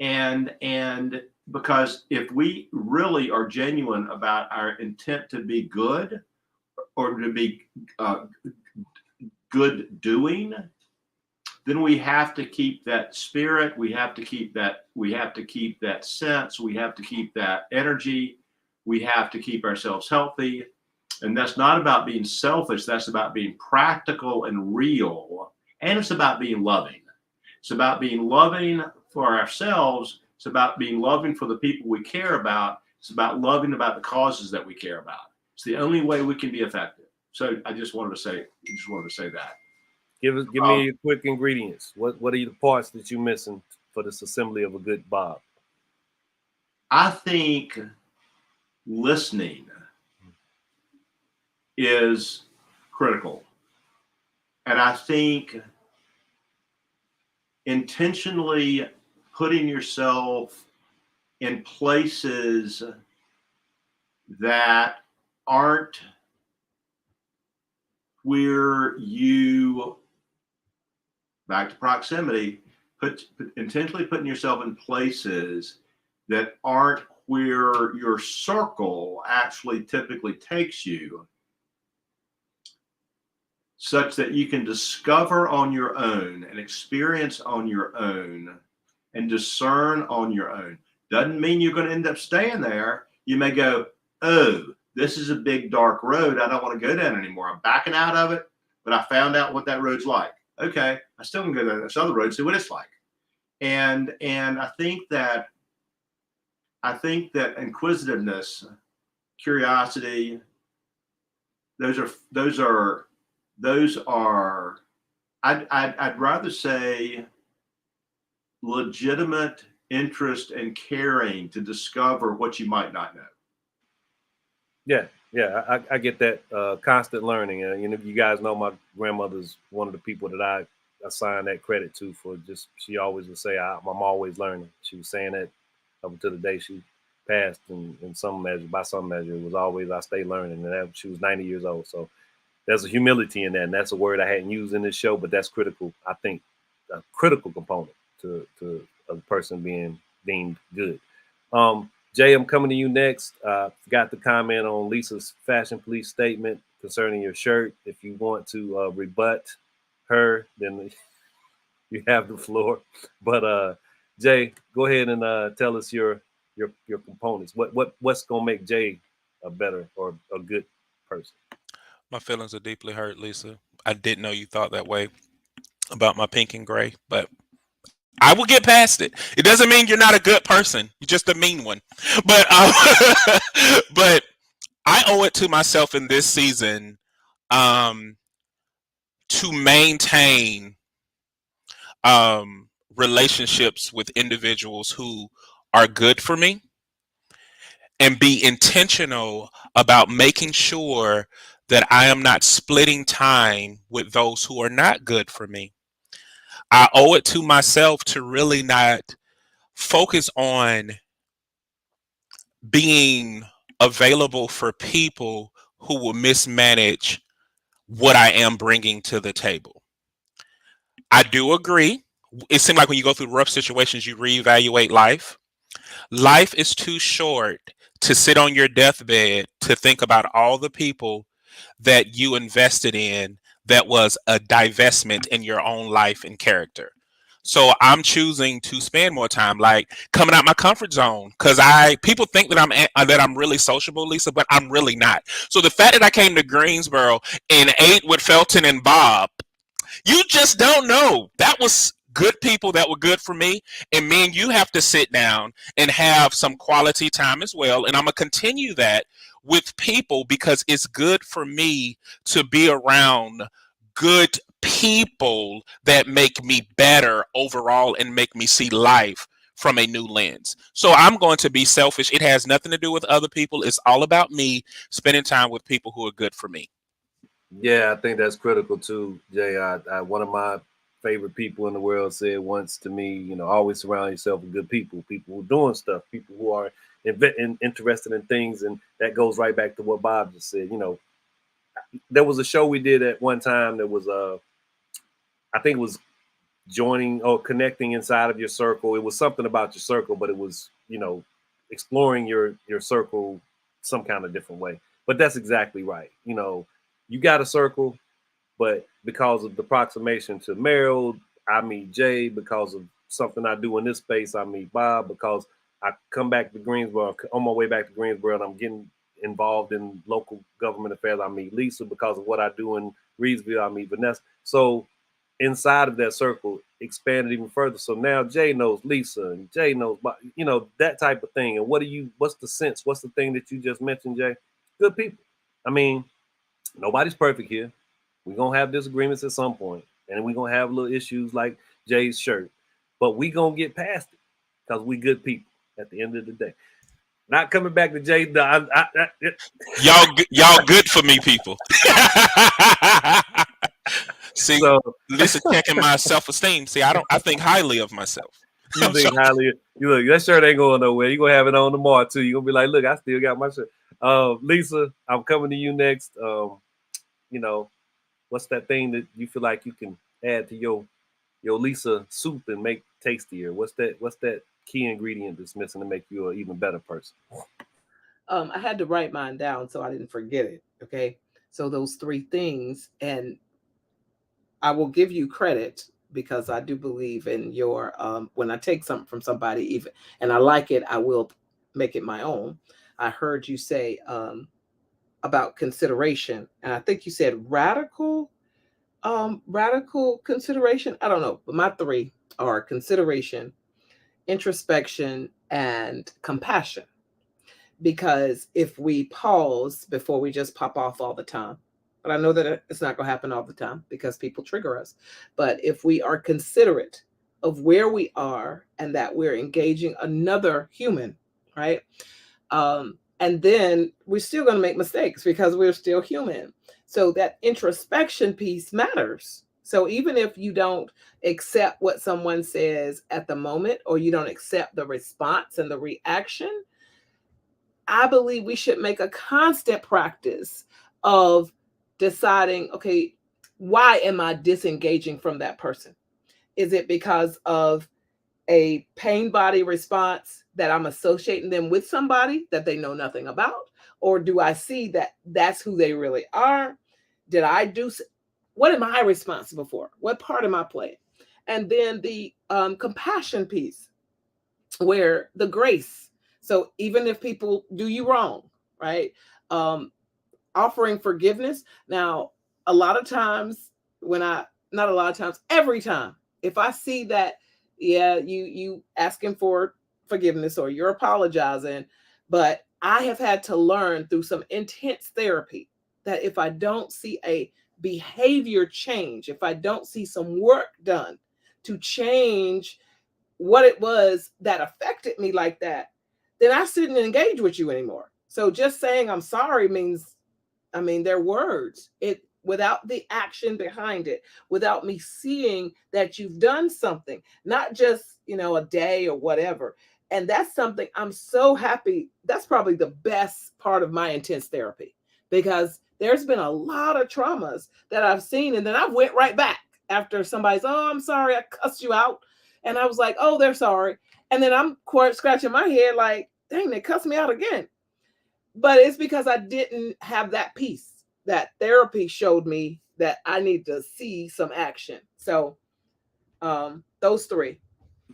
And because if we really are genuine about our intent to be good, or to be good doing, then we have to keep that spirit. We have to keep that sense. We have to keep that energy. We have to keep ourselves healthy. And that's not about being selfish. That's about being practical and real. And it's about being loving. It's about being loving for ourselves. It's about being loving for the people we care about. It's about loving about the causes that we care about. It's the only way we can be effective. So I just wanted to say that. Give me your quick ingredients. What are the parts that you're missing for this assembly of a good Bob? I think listening is critical. And I think intentionally putting yourself in places that aren't where you, back to proximity, intentionally putting yourself in places that aren't where your circle actually typically takes you, such that you can discover on your own and experience on your own and discern on your own. Doesn't mean you're going to end up staying there. You may go, oh, this is a big dark road. I don't want to go down anymore. I'm backing out of it, but I found out what that road's like. Okay, I still can go down this other road, see what it's like. And I think that inquisitiveness, curiosity, those are I'd rather say legitimate interest and caring to discover what you might not know. Yeah, I get that constant learning. You guys know my grandmother's one of the people that I assign that credit to for just, she always would say, I'm always learning. She was saying that up until the day she passed, in some measure, by some measure, it was always, I stay learning. And that, she was 90 years old. So there's a humility in that. And that's a word I hadn't used in this show, but that's critical. I think a critical component to a person being deemed good. Jay, I'm coming to you next. Got the comment on Lisa's fashion police statement concerning your shirt. If you want to rebut her, then you have the floor. But Jay, go ahead and tell us your components. What's gonna make Jay a better or a good person? My feelings are deeply hurt, Lisa. I didn't know you thought that way about my pink and gray, but I will get past it. It doesn't mean you're not a good person. You're just a mean one. But but I owe it to myself in this season to maintain relationships with individuals who are good for me and be intentional about making sure that I am not splitting time with those who are not good for me. I owe it to myself to really not focus on being available for people who will mismanage what I am bringing to the table. I do agree. It seems like when you go through rough situations, you reevaluate life. Life is too short to sit on your deathbed to think about all the people that you invested in that was a divestment in your own life and character. So I'm choosing to spend more time, like coming out my comfort zone, because people think that I'm really sociable, Lisa, but I'm really not. So the fact that I came to Greensboro and ate with Felton and Bob, you just don't know. That was good people that were good for me. And me and you have to sit down and have some quality time as well. And I'm going to continue that with people because it's good for me to be around good people that make me better overall and make me see life from a new lens. So I'm going to be selfish. It has nothing to do with other people. It's all about me spending time with people who are good for me. Yeah, I think that's critical too, Jay. One of my favorite people in the world said once to me, always surround yourself with good people, people who are doing stuff, people who are interested in things. And that goes right back to what Bob just said. There was a show we did at one time that was, I think it was joining or connecting inside of your circle. It was something about your circle, but it was, exploring your circle some kind of different way. But that's exactly right. You got a circle, but because of the proximation to Merrill, I meet Jay. Because of something I do in this space, I meet Bob. Because I come back to Greensboro, on my way back to Greensboro, and I'm getting involved in local government affairs, I meet Lisa. Because of what I do in Reedsville, I meet Vanessa. So inside of that circle, expanded even further. So now Jay knows Lisa, and Jay knows, that type of thing. And what's the sense? What's the thing that you just mentioned, Jay? Good people. I mean, nobody's perfect here. We're going to have disagreements at some point, and we're going to have little issues like Jay's shirt, but we're going to get past it because we good people at the end of the day. Not coming back to Jay. Y'all good for me, people. See, so, Lisa checking my self-esteem. See, I think highly of myself. You think highly. You look, that shirt ain't going nowhere. You're going to have it on tomorrow, too. You're going to be like, look, I still got my shirt. Lisa, I'm coming to you next. What's that thing that you feel like you can add to your Lisa soup and make tastier? What's that key ingredient that's missing to make you an even better person? I had to write mine down so I didn't forget it. Okay. So those three things, and I will give you credit because I do believe in your, when I take something from somebody, even, and I like it, I will make it my own. I heard you say about consideration, and I think you said radical consideration. I don't know, but my three are consideration, introspection, and compassion. Because if we pause before we just pop off all the time, but I know that it's not going to happen all the time because people trigger us. But if we are considerate of where we are and that we're engaging another human, right? And then we're still going to make mistakes because we're still human. So that introspection piece matters. So even if you don't accept what someone says at the moment, or you don't accept the response and the reaction, I believe we should make a constant practice of deciding, okay, why am I disengaging from that person? Is it because of a pain body response that I'm associating them with somebody that they know nothing about? Or do I see that that's who they really are? Did I do, what am I responsible for? What part am I playing? And then the compassion piece, where the grace. So even if people do you wrong, right? Um, Offering forgiveness. Now, a lot of times when not a lot of times, every time, if I see that, yeah, you asking for forgiveness or you're apologizing, but I have had to learn through some intense therapy that if I don't see a behavior change, if I don't see some work done to change what it was that affected me like that, then I shouldn't engage with you anymore. So just saying I'm sorry means, I mean, they're words. It without the action behind it, without me seeing that you've done something, not just, a day or whatever. And that's something I'm so happy. That's probably the best part of my intense therapy, because there's been a lot of traumas that I've seen. And then I went right back after somebody's, oh, I'm sorry, I cussed you out. And I was like, oh, they're sorry. And then I'm scratching my head like, dang, they cussed me out again. But it's because I didn't have that piece. That therapy showed me that I need to see some action. So those three.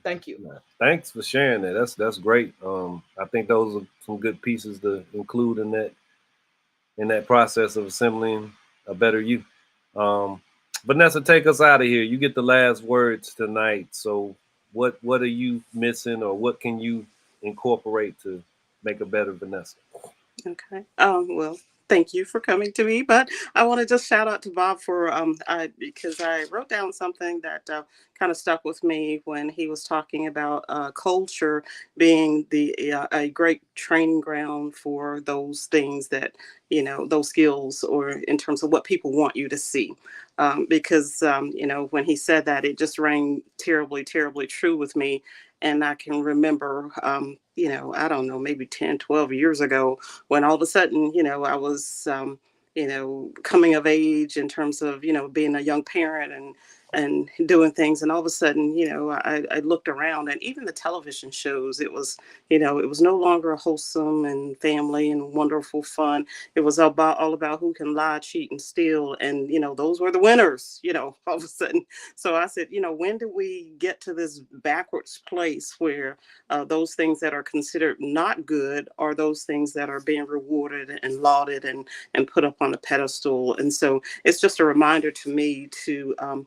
Thank you. Thanks for sharing that. That's great. I think those are some good pieces to include in that process of assembling a better you. Vanessa, take us out of here. You get the last words tonight. So what are you missing, or what can you incorporate to make a better Vanessa? Okay. Well, thank you for coming to me, but I want to just shout out to Bob for because I wrote down something that kind of stuck with me when he was talking about culture being a great training ground for those things that, those skills, or in terms of what people want you to see. Because when he said that, it just rang terribly, terribly true with me. And I can remember, I don't know, maybe 10, 12 years ago, when all of a sudden, I was, coming of age in terms of, being a young parent and doing things. And all of a sudden, I looked around, and even the television shows, it was no longer wholesome and family and wonderful fun. It was all about who can lie, cheat, and steal. And, those were the winners, all of a sudden. So I said, when do we get to this backwards place where those things that are considered not good are those things that are being rewarded and lauded and put up on a pedestal? And so it's just a reminder to me to,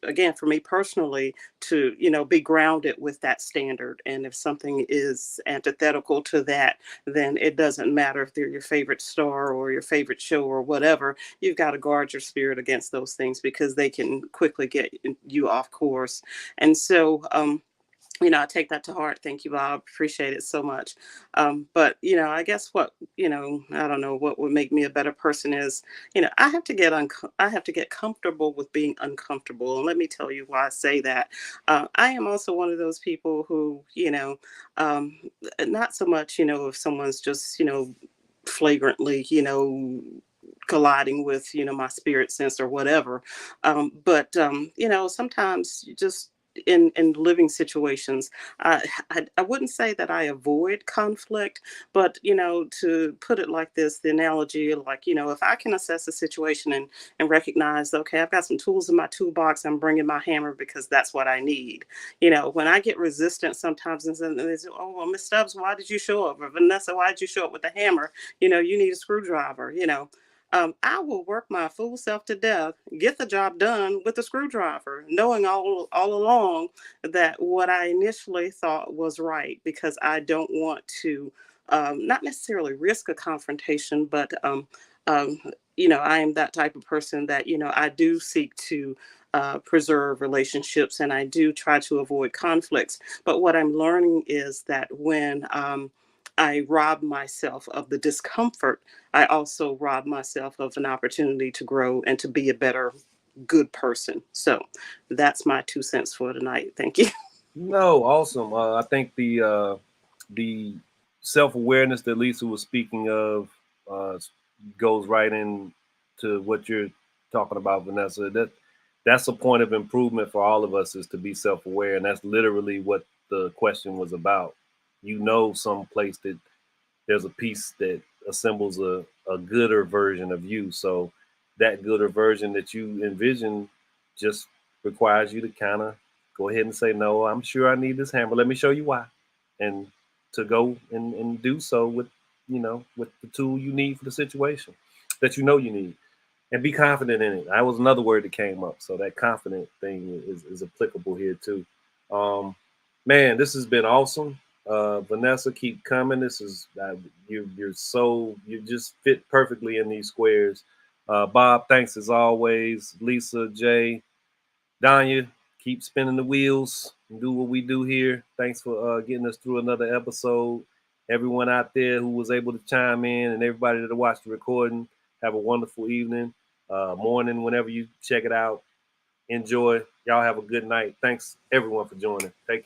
again, for me personally, to, be grounded with that standard. And if something is antithetical to that, then it doesn't matter if they're your favorite star or your favorite show or whatever. You've got to guard your spirit against those things, because they can quickly get you off course. And so, I take that to heart. Thank you, Bob. Appreciate it so much. But, I guess what, I don't know, what would make me a better person is, I have to get comfortable with being uncomfortable. And let me tell you why I say that. I am also one of those people who, not so much, if someone's just, flagrantly, colliding with, my spirit sense or whatever. But, sometimes you just, in living situations, I wouldn't say that I avoid conflict, but, to put it like this, the analogy, like, if I can assess a situation and recognize, okay, I've got some tools in my toolbox, I'm bringing my hammer because that's what I need. When I get resistant sometimes, and they say, oh, well, Miss Stubbs, why did you show up? Or Vanessa, why did you show up with a hammer? You need a screwdriver. I will work my fool self to death, get the job done with a screwdriver, knowing all along that what I initially thought was right, because I don't want to, not necessarily risk a confrontation, but, I am that type of person that, I do seek to preserve relationships, and I do try to avoid conflicts. But what I'm learning is that when I rob myself of the discomfort, I also rob myself of an opportunity to grow and to be a better, good person. So that's my 2 cents for tonight. Thank you. No, awesome. I think the self-awareness that Lisa was speaking of goes right into what you're talking about, Vanessa. That's a point of improvement for all of us, is to be self-aware, and that's literally what the question was about. You know, some place that there's a piece that assembles a gooder version of you. So that gooder version that you envision just requires you to kind of go ahead and say, no, I'm sure I need this hammer. Let me show you why. And to go and do so with, with the tool you need for the situation that you need. And be confident in it. That was another word that came up. So that confident thing is applicable here too. Man, this has been awesome. Vanessa, keep coming. This is you just fit perfectly in these squares. Bob, thanks as always. Lisa, Jay, Danya, keep spinning the wheels and do what we do here. Thanks for getting us through another episode. Everyone out there who was able to chime in, and everybody that watched the recording, have a wonderful evening, morning, whenever you check it out. Enjoy. Y'all have a good night. Thanks everyone for joining. Take care.